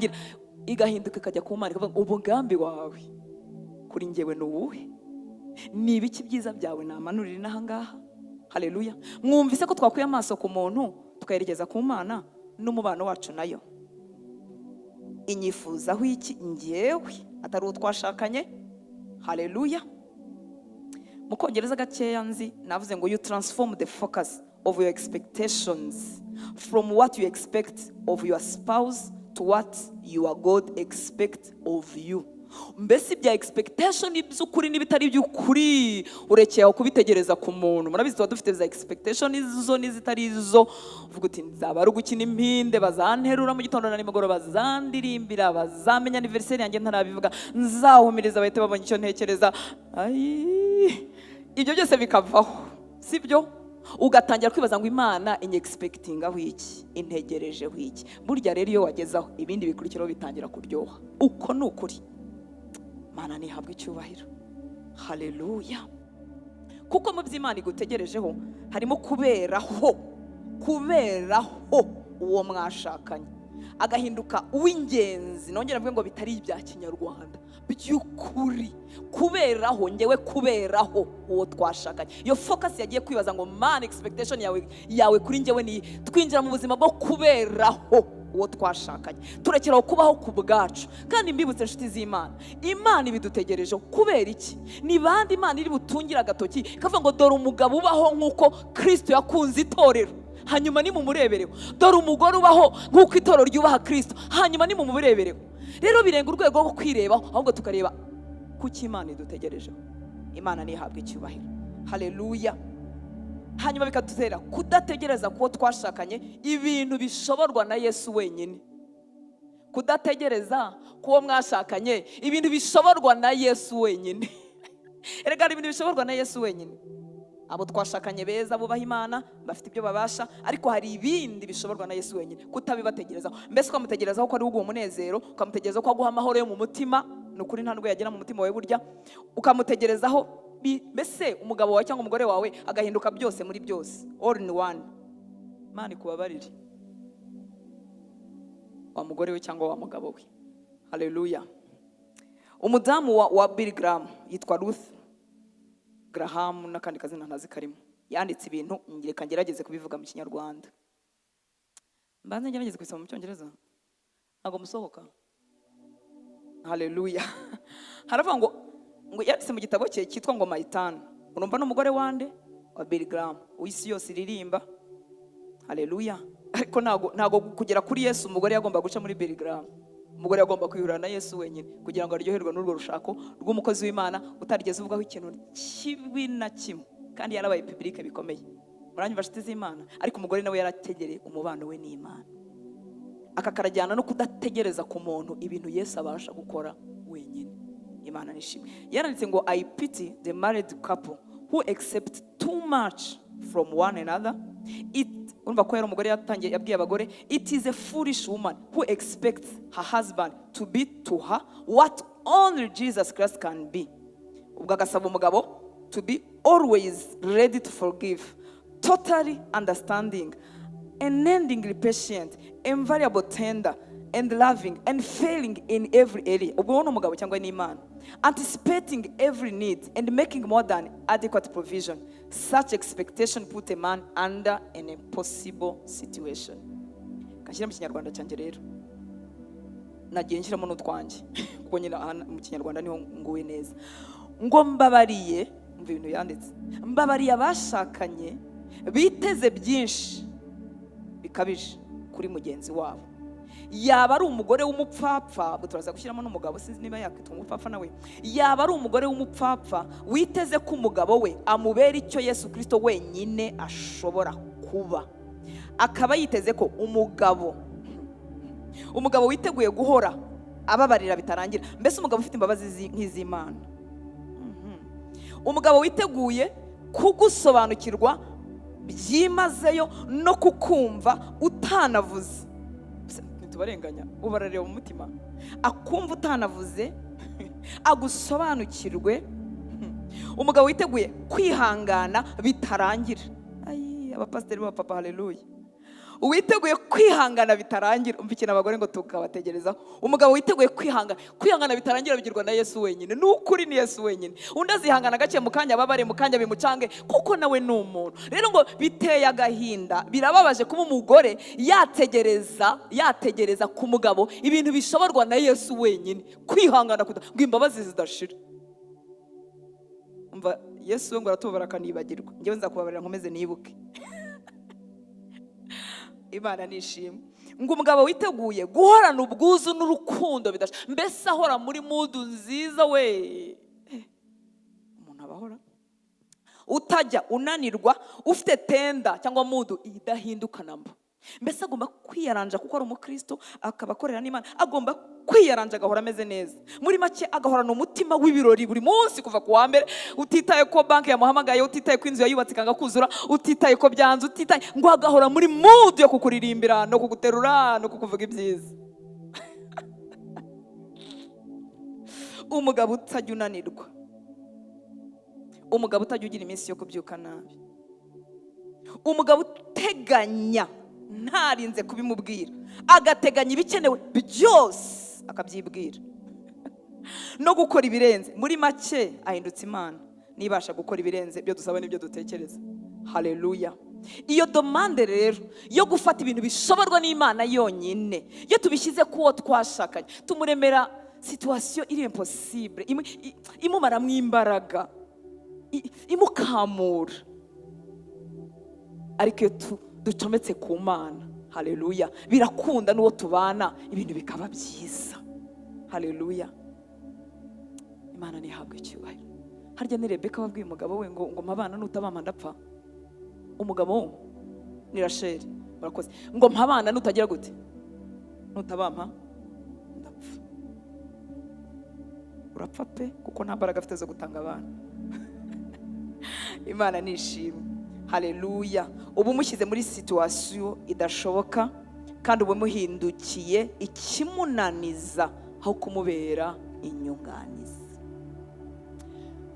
igahinduka ikajya ku Mana ikavuga umugambi wawe kuri njyewe ni uwuhe, nibiki byiza byawe namanurira n'ahangaha. Haleluya. Mwumvise ko twakuye amaso ku muntu tukayerekeza ku Mana n'umubano wacu nayo. Inyifuzaho iki njyewe atari utwashakanye. Haleluya. Mu Kongereza gakeya nzi navuze ngo you transform the focus of your expectations from what you expect of your spouse to what your God expects of you. Mbese bya expectation iby'ukuri n'ibitari iby'ukuri urekeye aho kubitegereza ku muntu. Murabizi tuba dufite za expectation izo n'izitari izo. Uvuga uti nzaba ari gukina impinde, bazanterura mu gitondo na nimugoroba, bazandirimbira, bazamenya anniversaire yanjye ntarabivuga, nzahumiriza bahite babonye icyo ntekereza. Ibyo byose bikavaho, sibyo? Ugatangira kwibaza ngo Imana inexpectingaho iki, integerejeho iki. Burya rero iyo wagezaho ibindi bikurikiraho bitangira kuryoha. Uko ni ukuri. Mana nihabwe icyubahiro. Haleluya. Kuko mu by'Imana igutegerejeho harimo kuberaho uwo mwashakanye agahinduka uw'ingenzi. Nongera mvuge ngo bitari ibya kinyarwanda, by'ukuri. Kuberaho ngewe, kuberaho uwo twashakanye. Iyo focus yagiye kwibaza ngo man expectation yawe kuri ngewe ni twinjira mu buzima bwo kuberaho uwo twashakanye, turekeraho kubaho ku bwacu. Kandi mbibutse inshuti z'Imana, Imana ibidutegerejeho kubera iki? Ni bandi Imana iri butungira agatoki kavuga ngo dore umugabo ubaho nk'uko Kristo yakunze itorero, hanyuma ni mumurebereho. Dore umugore ubaho nk'uko itorero ryubaha Kristo, hanyuma ni mumurebereho. Rero birenga urwego rwo kwirebaho, ahubwo tukareba kuki Imana idutegerejeho. Imana nihabwe icyubahiro. Haleluya. Hanyuma bikadutera kudategereza kuwo twashakanye ibintu bishoborwa na Yesu wenyine. Kudategereza kuwo mwashakanye ibintu bishoborwa na Yesu wenyine. Erega ibintu bishoborwa na Yesu wenyine. Abo twashakanye beza bubaha Imana bafite ibyo babasha, ariko hari ibindi bishoborwa na Yesu wenyine. Kutabibategerezaho, mbese ukamutegerezaho ko ari uguha umunezero, ukamutegerezaho ko aguha amahoro yo mu mutima, nukuri nta nubwo yagera mu mutima wawe burya. Ukamutegerezaho mbese umugabo wawe cyangwa umugore wawe agahinduka byose muri byose, all in one. Imana ikubabarire wa mugore we cyangwa wa mugabo we. Haleluya. Umudamu wa Billy Graham yitwa Ruth Graham, n'akandi kazina ntazi karimo, yanditse ibintu ngireka ngerageze kubivuga mu kinyarwanda. Mbanze ngerageze kubisoma mu cyongereza ntago musohoka. Haleluya. Haravuga ngo yanditse mu gitabo cye cyitwa ngo My Turn, urumva n'umugore wande wa Billy Graham w'isi yose iririmba. Haleluya. Ariko ntago kugera kuri Yesu umugore yagomba guca muri Billy Graham. Umugore yagomba kwihurira na Yesu wenyine kugira ngo aryoherwe n'urwo rushako rw'umukozi w'Imana utarigeze uvugaho ikintu kibi na kimwe, kandi yarabaye public bikomeye. Muranyumva nshuti z'Imana? Ariko umugore nawe yarategereye umubano we n'Imana, akakarajyana no kudategereza ku muntu ibintu Yesu abasha gukora wenyine. Imana nishimwe. Yaranditse ngo I pity the married couple who accept too much from one another. Urumva ko yari umugore yatangiye yabwiye abagore, it is a foolish woman who expects her husband to be to her what only Jesus Christ can be. Ubwo agasaba umugabo to be always ready to forgive, totally understanding, unendingly patient, invariable tender and loving and failing in every area. Ubwo ni umugabo cyangwa ni Imana. Anticipating every need and making more than adequate provision. Such expectation put a man under an impossible situation. Kashyira mu Kinyarwanda cyanjye rero, nagiye nshyiramo n'utwanjye kuko nyine mu Kinyarwanda niho nguwe neza. Ngo mbabariye, mva ibintu yanditse, mbabariye abashakanye biteze byinshi bikabije kuri mugenzi wabo. Yaba ari umugore w'umupfapfa, turaza gushyiramo n'umugabo, sinzi niba yakwita umupfapfa nawe. Yaba ari umugore w'umupfapfa witeze ko umugabo we amubera icyo Yesu Kristo wenyine ashobora kuba, akaba yiteze ko umugabo witeguye guhora ababarira bitarangira, mbese umugabo ufite imbabazi nk'iz'Imana, umugabo witeguye kugusobanukirwa byimazeyo no kukumva utanavuze. Barenganya ubarareba mu mutima, akumva utanavuze, agusobanukirwe. Umugabo witeguye kwihangana bitarangira. Abapasiteri b'abapapa, haleluya. Uwiteguye kwihangana bitarangira. Umva ikintu abagore ngo tukabategerezaho. Umugabo witeguye kwihangana bitarangira bigirwa na Yesu wenyine. N'ukuri ni Yesu wenyine. Undi azihangana gake mu kanya babare, mu kanya bimucange, kuko nawe ni umuntu. Rero ngo biteye agahinda, birababaje kuba umugore yategereza ku mugabo ibintu bishoborwa na Yesu wenyine. Kwihangana ngo imbabazi zidashira. Umva Yesu we ngo aratubara akanibagirwa. Njyewe nzakubabarira nkomeze nibuke. Imana nishimwe. Ngo umugabo witeguye guhorana ubwuzu n'urukundo bidashira, mbese ahora muri mudu nziza we. Umuntu abahora utajya unanirwa, ufite tenda cyangwa mudu idahinduka namba. Mbese agomba kwiyaranja kuko ari umukristo, akaba akorera n'Imana, agomba kwiyaranja agahora ameze neza. Muri make agahorana umutima w'ibirori buri munsi kuva ku wa mbere, utitaye ko banki yamuhamagaye, utitaye ko inzu yayubatse ikanga kuzura, utitaye ko byanze, utitaye, ngo agahora muri mood yo kukuririmbira no kuguterura no kukuvuga ibyiza. Umugabo utajya unanirwa, umugabo utajya ugira iminsi yo kubyuka nabi, umugabo uteganya ntarinze kubimubwira, agateganya ibikenewe byose akabyibwira no gukora ibirenze. Muri make ahindutse Imana nibasha gukora ibirenze byo dusaba n'ibyo dutekereza. Haleluya. Iyo domande rero yo gufata ibintu bishoborwa n'Imana yonyine, iyo tubishyize kuwo twashakanye, tumuremera situation iri impossible, imumara mw'imbaraga, imukamura. Ariko iyo ducometse ku Mana, haleluya, birakunda n'uwo tubana ibintu bikaba byiza. Haleluya. Imana nihabwe icyubahiro. Harya ni Rebeka wabwiye umugabo we ngo mpabana nutabama ndapfa. Umugabo ni Rasheli, barakoze, ngo mpabana nutagira gute, nutabama ndapfa. Urapfa pe, kuko nta mbaraga afite zo gutanga abana. Imana nishimwe. Haleluya. Ubu mushyize muri situation idashoboka, kandi ubu muhindukiye ikimunaniza aho kumubera inyunganizi.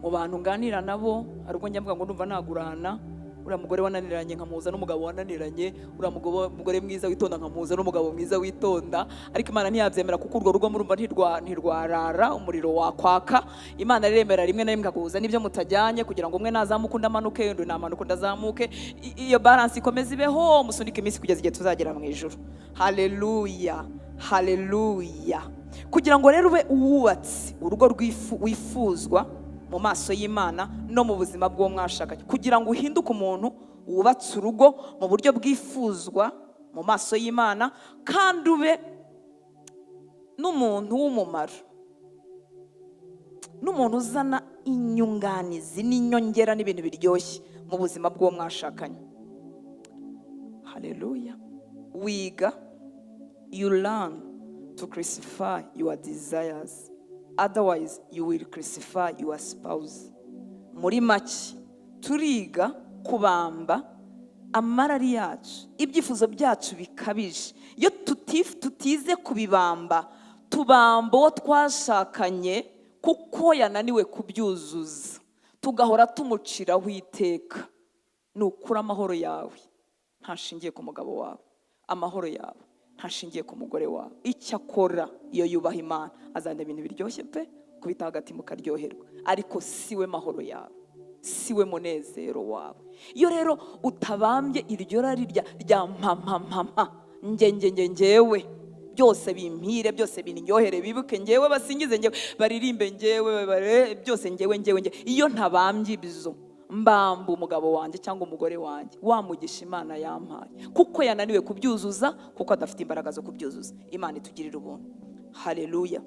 Mu bantu nganira nabo hari ubwo njya ngo ndumva nagurana, uriya mugore wananiranye nkamuza n'umugabo wananiranye, uriya mugore mwiza witonda nkamuza n'umugabo mwiza witonda. Ariko Imana ntiyabyemera kuko urwo rugo murumva ntirwarara, umuriro wakwaka. Imana iremera rimwe na rimwe akaguhuza n'ibyo mutajyanye kugira ngo umwe nazamuke undi amanuke, undi namanuke undi azamuke. Iyo balance ikomeze ibeho, musunike iminsi kugeza igihe tuzagera mu ijuru. Haleluya, haleluya. Kugira ngo rero ube uwubatse urugo wifuzwa mu maso y'Imana no mu buzima bw'uwo mwashakanye, kugira ngo uhinduke umuntu wubatse urugo mu buryo bwifuzwa mu maso y'Imana, kandi ube n'umuntu w'umumaro, n'umuntu uzana inyunganizi n'inyongera n'ibintu biryoshye mu buzima bw'uwo mwashakanye. Haleluya. Wiga, you learn to crucify your desires, otherwise you will crucify your spouse. Muri make turiga kubamba amarari yacu, ibyifuzo byacu bikabije. Iyo tutize kubibamba, tubamba uwo twashakanye kuko yananiwe kubyuzuza, tugahora tumuciraho iteka. Nukura amahoro yawe ntashingiye ku mugabo wawe, amahoro yawe ntashingiye ku mugore wawe. Icyo akora iyo yubaha Imana, azana ibintu biryoshye pe, kubita hagati mukaryoherwa, ariko siwe mahoro yawe, siwe munezero wawe. Iyo rero utabambye iryo rari rya mpampa ngewe, byose bimpire, byose binyohere, bibuke ngewe, basingize ngewe, baririmbe ngewe, byose ngewe. Iyo ntabambye ibyo, mbamba umugabo wanjye cyangwa umugore wanjye, wamugisha Imana yampaye, kuko yananiwe kubyuzuza, kuko adafite imbaraga zo kubyuzuza. Imana itugirira ubuntu. Haleluya.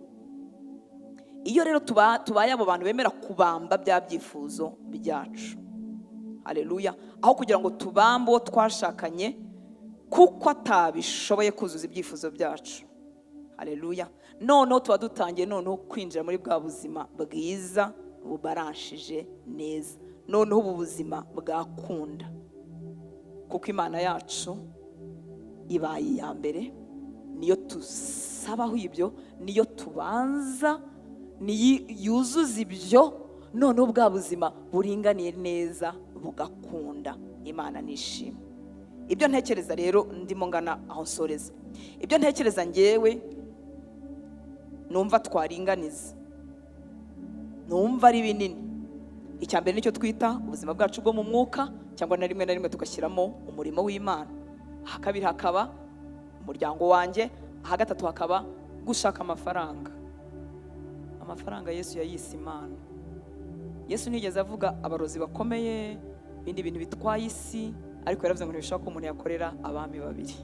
Iyo rero tubaye abo bantu bemera kubamba bya byifuzo byacu, haleluya, aho kugira ngo tubambe uwo twashakanye kuko atabishoboye kuzuza ibyifuzo byacu, haleluya, noneho tuba dutangiye noneho kwinjira muri bwa buzima bwiza bubaranshije neza, noneho ubu buzima bwakunda, kuko Imana yacu ibaye iya mbere, niyo tusabaho ibyo, niyo tubanza, niyo yuzuza ibyo, noneho bwa buzima buringaniye neza bugakunda. Imana nishimwe. Ibyo ntekereza rero ndimo ngana aho nsoreza, ibyo ntekereza ngewe numva twaringaniza, numva ari binini. Icya mbere nicyo twita ubuzima bwacu bwo mu mwuka, cyangwa na rimwe tugashyiramo umurimo w'Imana. Aha kabiri hakaba umuryango wanjye, aha gatatu hakaba gushaka amafaranga. Amafaranga Yesu yayise Imana. Yesu nigeze avuga abarozi bakomeye, ibindi bintu bitwaye isi, ariko yaravuze ngo ntibishaka ko umuntu yakorera abami babiri,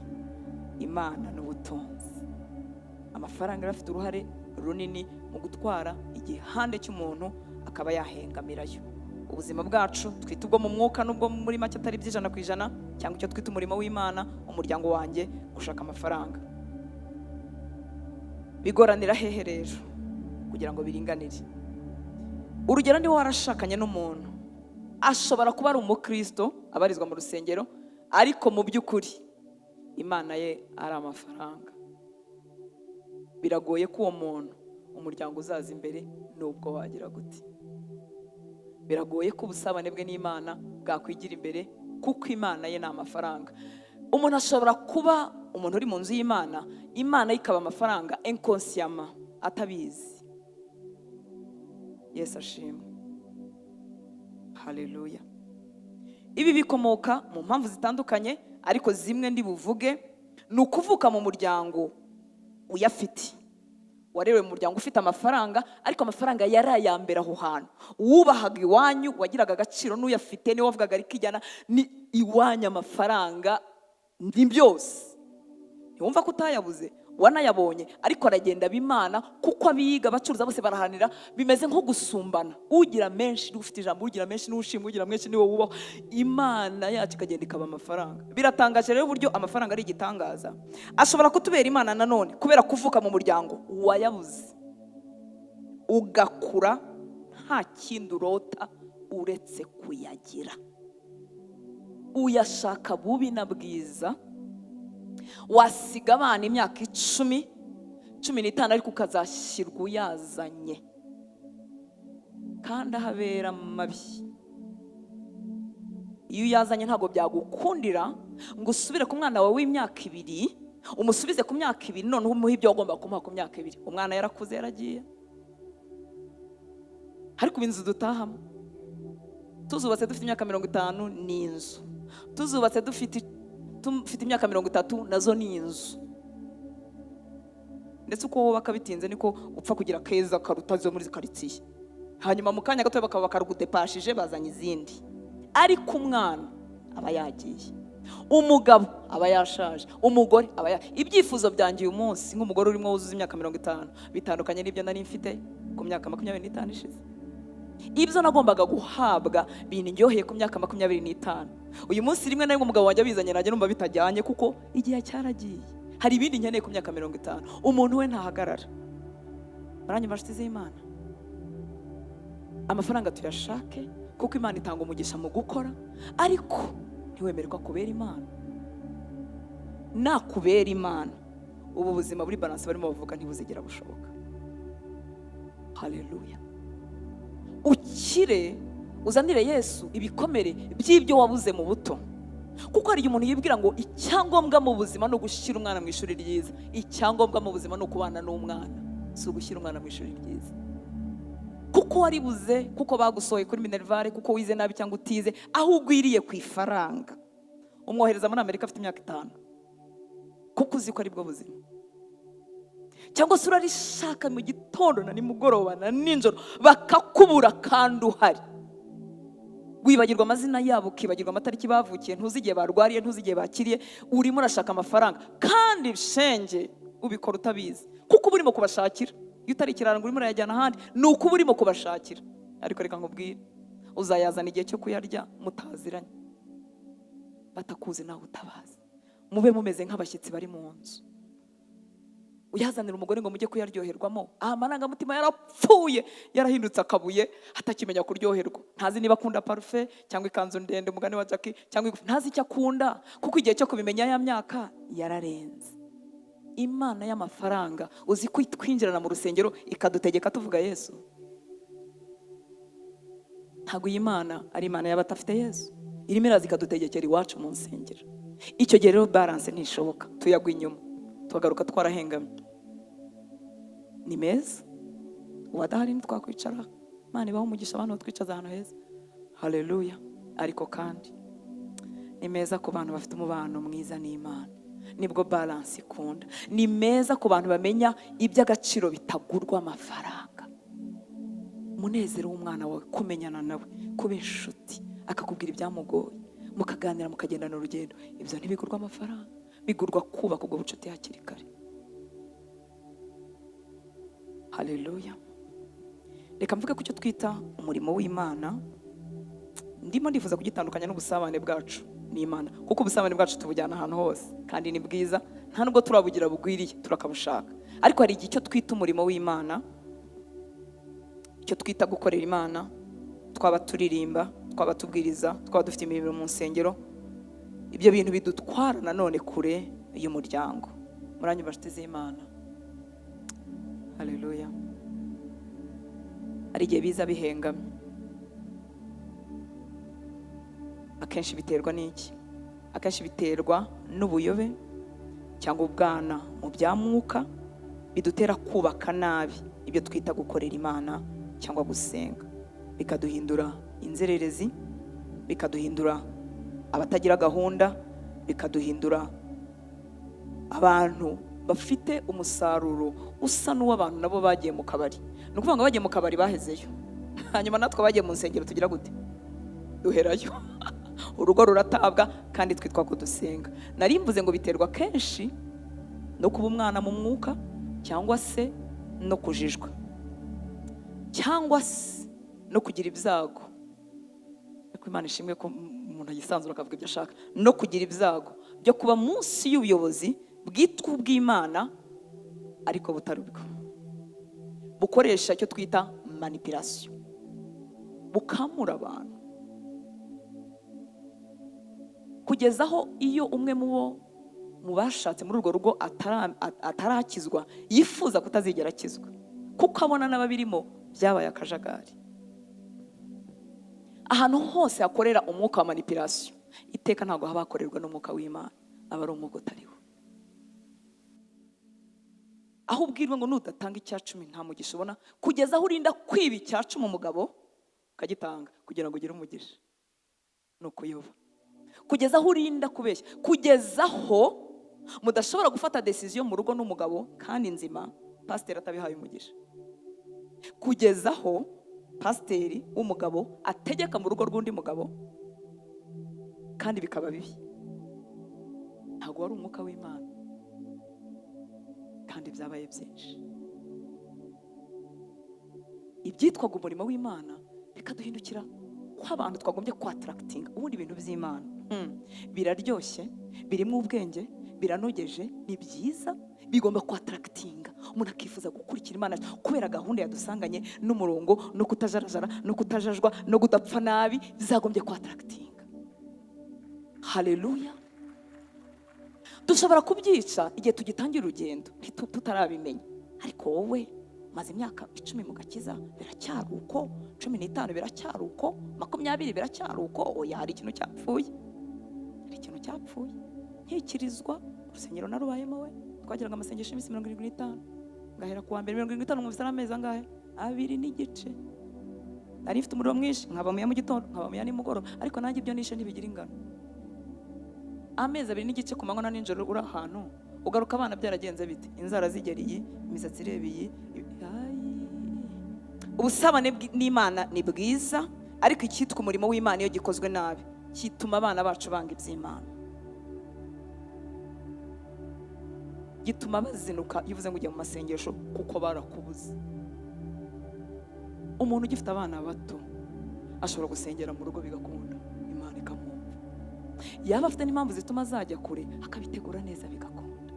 Imana n'ubutunzi. Amafaranga afite uruhare runini mu gutwara igihande cy'umuntu akaba yahengamirayo. Ubuzima bwacu twita ubwo mu mwuka, n'ubwo muri make atari by'ijana ku ijana, cyangwa icyo twita umurimo w'Imana. Umuryango wanjye gushaka amafaranga, bigoranira hehe rero kugira ngo biringanire? Urugero, niba warashakanye n'umuntu, ashobora kuba ari umukristo, abarizwa mu rusengero, ariko mu by'ukuri Imana ye ari amafaranga. Biragoye ko uwo muntu umuryango uzaza imbere nubwo wagira gute. Biragoye ko ubusabane bwe n'Imana bwakwigira imbere, kuko Imana ye ni amafaranga. Umuntu ashobora kuba umuntu uri mu nzu y'Imana, Imana ikaba amafaranga inconsciemment, atabizi. Yesu ashimwe. Haleluya. Ibi bikomoka mu mpamvu zitandukanye, ariko zimwe ndi buvuge ni ukuvuka mu muryango uyafite, warewe mu muryango ufite amafaranga, ariko amafaranga yari ayambere aho hantu, wubahaga iwanyu, wagiraga agaciro, n'uyafite niwe wavugaga ariko ijyana ni iwanyu amafaranga ni byose. Ntiwumva ko utayabuze, wanayabonye, ariko aragenda b'Imana, kuko abiga bacuruza bose barahanira, bimeze nko gusumbana. Ugira menshi ufite ijambo, ugira menshi n'ushima, ugira menshi niwe wubaho. Imana yacu ikagenda ikaba amafaranga. Biratangaje rero uburyo amafaranga ari igitangaza. Ashobora kutubera Imana nanone kubera kuvuka mu muryango wayabuze, ugakura nta kindi urota uretse kuyagira. Uyashaka bubi na bwiza, wasiga abana imyaka 10, 15, ariko ukazashyirwa uyazanye, kandi ahabera mabi. Iyo uyazanye ntabwo byagukundira ngo usubire ku mwana wawe w'imyaka 2, umusubize ku myaka 2, none umuhe ibyo wagomba kumuha ku myaka 2. Umwana yarakuze, yaragiye. Ariko inzu dutahamo, tuzubatse dufite imyaka 50 ni inzu, tuzubatse dufite imyaka 30 nazo ni inzu. Ndetse uko wubaka bitinze niko upfa kugira keza karuta zo muri karitsiye. hanyuma mu kanya gato bakaba bakarugudepashije bazanye izindi. Ariko umwana aba yagiye, umugabo aba yashaje, umugore aba ibyifuzo byanjye uyu munsi nk'umugore urimo wuzuza imyaka 50 bitandukanye n'ibyo nari mfite ku myaka 25 ishize. Ibyo nagombaga guhabwa biniryoheye ku myaka 25. Uyu munsi rimwe na rimwe umugabo wanjye abizanye nanjye numva bitajyanye kuko igihe cyaragiye. Hari ibindi nkeneye ku myaka 50. Umuntu we ntahagarara. Baranyuma nshuti z'Imana, amafaranga tuyashake kuko Imana itanga umugisha mu gukora, ariko ntiwemererwa kubera Imana. Nakubera Imana, ubu buzima buri balance barimo bavuga ntibuzigera bushoboka. Haleluya. Ukire uzanire Yesu ibikomere by'ibyo wabuze mu buto. Kuko hari umuntu yibwira ngo icyangombwa mu buzima no gushyira umwana mu ishuri ryiza. Icyangombwa mu buzima no kubana n'umwana, si ugushyira umwana mu ishuri ryiza. Kuko waribuze, kuko bagusohoye kuri Minervare, kuko wize nabi cyangwa utize, aho ugwiriye ku ifaranga umwohereza muri Amerika afite imyaka 5 kuko uzi ko ari bwo buzima. Cyangwa se urarishaka mu gitondo na nimugoroba na ninjoro bakakubura kandi uhari. Wibagirwa amazina yabo, ukibagirwa amatariki bavukiye, ntuzigiye barwariye, ntuzigiye bakiriye, urimo urashaka amafaranga kandi shenge ubikora utabizi kuko urimo kubashakira. Iyo utari kiraranga urimo urayajyana ahandi, nuko urimo kubashakira. Ariko reka nkubwire, uzayazana igihe cyo kuyarya mutaziranye, batakuzi nawe utabazi, mube mumeze nk'abashyitsi bari mu nzu. Uyazanira umugore ngo mujye kuyaryoherwamo, amarangamutima yarapfuye, yarahindutse akabuye, atakimenya kuryoherwa. Ntazi niba akunda parfait cyangwa ikanzu ndende, umugani wa Jackie, cyangwa ntazi icyo akunda kuko igihe cyo kubimenya ya myaka yararenze. Imana y'amafaranga uzi ko twinjirana mu rusengero ikadutegeka tuvuga Yesu. Ntago Imana ari Imana y'abatafite Yesu, irimo iraza ikadutegekera iwacu mu nsengero. Icyo gihe rero balance ntishoboka, tuyagwa inyuma, twagaruka twarahengamye. Ni meza wadahari ntitwakwicara, Imana ibaho umugisha abantu twicaza ahantu heza. Haleluya. Ariko kandi ni meza ku bantu bafite umubano mwiza n'Imana, nibwo balance ikunda. Ni meza ku bantu bamenya iby'agaciro bitagurwa amafaranga. Umunezero w'umwana wawe kumenyana nawe, kuba inshuti, akakubwira ibyamugoye, mukaganira mukagendana urugendo, ibyo ntibigurwa amafaranga, bigurwa kubaka ubwo bucuti hakiri kare. Haleluya. Reka mvuge ku cyo twita umurimo w'Imana. Ndimo ndifuza kugitandukanya n'ubusabane bwacu n'Imana, kuko ubusabane bwacu tubujyana ahantu hose kandi ni bwiza, nta nubwo turabugira bugwiriye, turakabushaka. Ariko hari icyo twita umurimo w'Imana, icyo twita gukorera Imana. Twaba turirimba, twaba tubwiriza, twaba dufite imirimo mu nsengero, ibyo bintu bidutwara nanone kure y'umuryango. Muranyumva nshuti z'Imana? Haleluya. Hari igihe biza bihengamye. Akenshi biterwa n'iki? Akenshi biterwa n'ubuyobe cyangwa ubwana mu bya mwuka, bidutera kubaka nabi ibyo twita gukorera Imana cyangwa gusenga, bikaduhindura inzererezi, bikaduhindura abatagira gahunda, bikaduhindura abantu bafite umusaruro usa n'uw'abantu nabo bagiye mu kabari. Ni ukuvuga ngo bagiye mu kabari bahezeyo, hanyuma natwe bagiye mu nsengero tugira gute? Duherayo. Urugo ruratabwa kandi twitwa ko dusenga. Nari mvuze ngo biterwa kenshi no kuba umwana mu mwuka, cyangwa se no kujijwa, cyangwa se no kugira ibyago. Ariko Imana ishimwe ko umuntu yisanzura akavuga ibyo ashaka. No kugira ibyago byo kuba munsi y'ubuyobozi bwitwa ubw'Imana ariko butari ubwo, bukoresha icyo twita manipulation, bukamura abantu kugeza aho iyo umwe mu bashatse muri urwo rugo atarakizwa yifuza kutazigera akizwa, kuko abona n'ababirimo byabaye akajagari. Ahantu hose hakorera umwuka wa manipulation, iteka ntabwo haba hakorerwa n'umwuka w'Imana, aba ari umwuka utariho. Aho ubwirwa ngo nudatanga icyacumi nta mugisha ubona, kugeza aho urinda kwiba icyacumi umugabo ukagitanga kugira ngo ugire umugisha, ni ukuyoba. Kugeza aho urinda kubeshya, kugeza aho mudashobora gufata decision mu rugo n'umugabo kandi nzima pasiteri atabihaye umugisha, kugeza aho pasiteri w'umugabo ategeka mu rugo rw'undi mugabo kandi bikaba bibi. Ntabwo wari umwuka w'Imana kandi byabaye byinshi. Ibyitwaga umurimo w'Imana bikaduhindukira nk'abantu twagombye kwatarakitinga ubundi ibintu by'Imana. Biraryoshye, birimo ubwenge, biranogeje, ni byiza, bigomba kwatarakitinga umuntu akifuza gukurikira Imana kubera gahunda yadusanganye n'umurongo no kutajarajara no kutajajwa no kudapfa nabi, bizagombye kwatarakitinga. Haleluya. Dushobora kubyica igihe tugitangira urugendo tutarabimenya, ariko wowe maze imyaka 10 mu gakiza, biracyari uko, 15 biracyari uko, 20 biracyari uko. Oya, hari ikintu cyapfuye, hari ikintu cyapfuye. Nkikirizwa urusengero narubayemo we, twagiraga amasengesho iminsi 75, ngahera kuwa mbere 75 mu bisara amezi angahe 2 n'igice. Nari mfite umuriro mwinshi, nkabamuya mu gitondo, nkabamuya nimugoroba, ariko nanjye ibyo nishe ntibigira ingano. Amezi 2 n'igice ku manywa na nijoro uri ahantu, ugaruka abana byaragenze bite? Inzara zigeriye, imisatsi irebeye. Ubusabane n'Imana ni bwiza, ariko icyitwa umurimo w'Imana iyo gikozwe nabi kituma abana bacu banga iby'Imana, gituma bazinuka. Yivuze ngo ujye mu masengesho kuko barakubuze. Umuntu ugifite abana bato ashobora gusengera mu rugo bigakunda, Imana ikamwumva. Yaba afite n'impamvu zituma azajya kure, akabitegura neza bigakunda.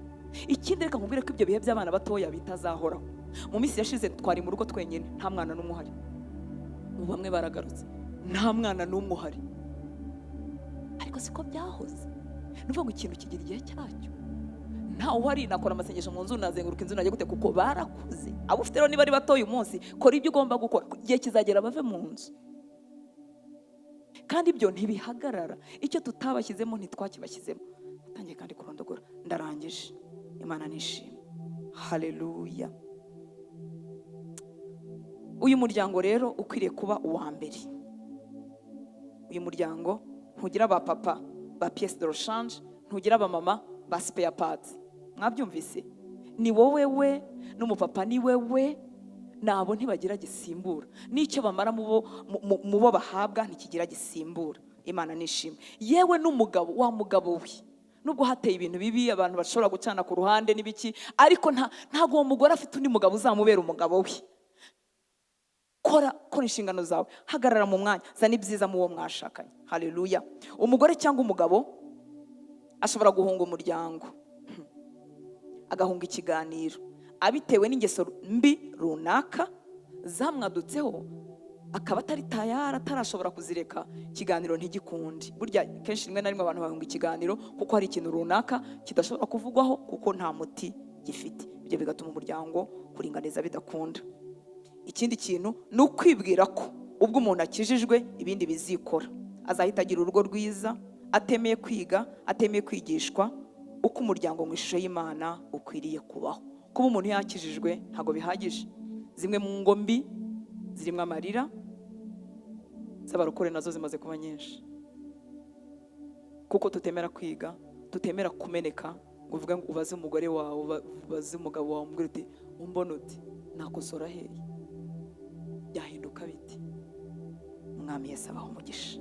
Ikindi reka nkubwire ko ibyo bihe by'abana batoya bitazahoraho. Mu minsi yashize twari mu rugo twenyine, nta mwana n'umwe uhari. Ubu bamwe baragarutse, nta mwana n'umwe uhari. Ariko siko byahoze. Nuvuga ngo ikintu kigira igihe cyacyo. Nta uhari nakora amasengesho mu nzu, nazenguruka inzu najya gute, kuko barakuze. Abo ufite rero niba ari batoya umunsi, kora ibyo ugomba gukora, igihe kizagera bave mu nzu. Kandi ibyo ntibihagarara. Icyo tutabashyizemo ntitwakibashyizemo. Utangiye kandi kurondogora. Ndarangije. Imana nishimye. Haleluya. Uyu muryango rero ukwiriye kuba uwa mbere. Uyu muryango ntugira ba papa ba pièce de rechange, ntugira ba mama ba spare parts. Mwabyumvise? Ni wowe we n'umupapa, ni wewe, nabo ntibagira gisimbura. N'icyo bamara mu bo bahabwa ntikigira gisimbura. Imana nishimye. Yewe n'umugabo, wa mugabo we, nubwo hateye ibintu bibi abantu bashobora gucana ku ruhande n'ibiki, ariko ntago uwo mugore afite undi mugabo uzamubera umugabo we. Kora inshingano zawe, hagarara mu mwanya, zana ibyiza mu wo mwashakanye. Haleluya. Umugore cyangwa umugabo ashobora guhunga umuryango, agahunga ikiganiro, abitewe n'ingeso mbi runaka zamwadutseho, akaba atari tayari, atarashobora kuzireka, ikiganiro ntigikunde. Burya kenshi rimwe na rimwe abantu bahunga ikiganiro kuko hari ikintu runaka kidashobora kuvugwaho kuko nta muti gifite. Ibyo bigatuma umuryango kuringaniza bidakunda. Ikindi kintu ni ukwibwira ko ubwo umuntu akijijwe ibindi bizikora, azahita agira urugo rwiza, atemeye kwiga, atemeye kwigishwa uko umuryango mu ishusho y'Imana ukwiriye kubaho. Kuba umuntu yakijijwe ntago bihagije. Zimwe mu ngo mbi zirimo amarira z'abarokore nazo zimaze kuba nyinshi, kuko tutemera kwiga, tutemera kumeneka. Ngo uvuge ngo ubaze umugore wawe, ubaze umugabo wawe, umubwire uti umbona uti nakosora hehe, byahinduka biti. Umwami Yesu abaho umugisha.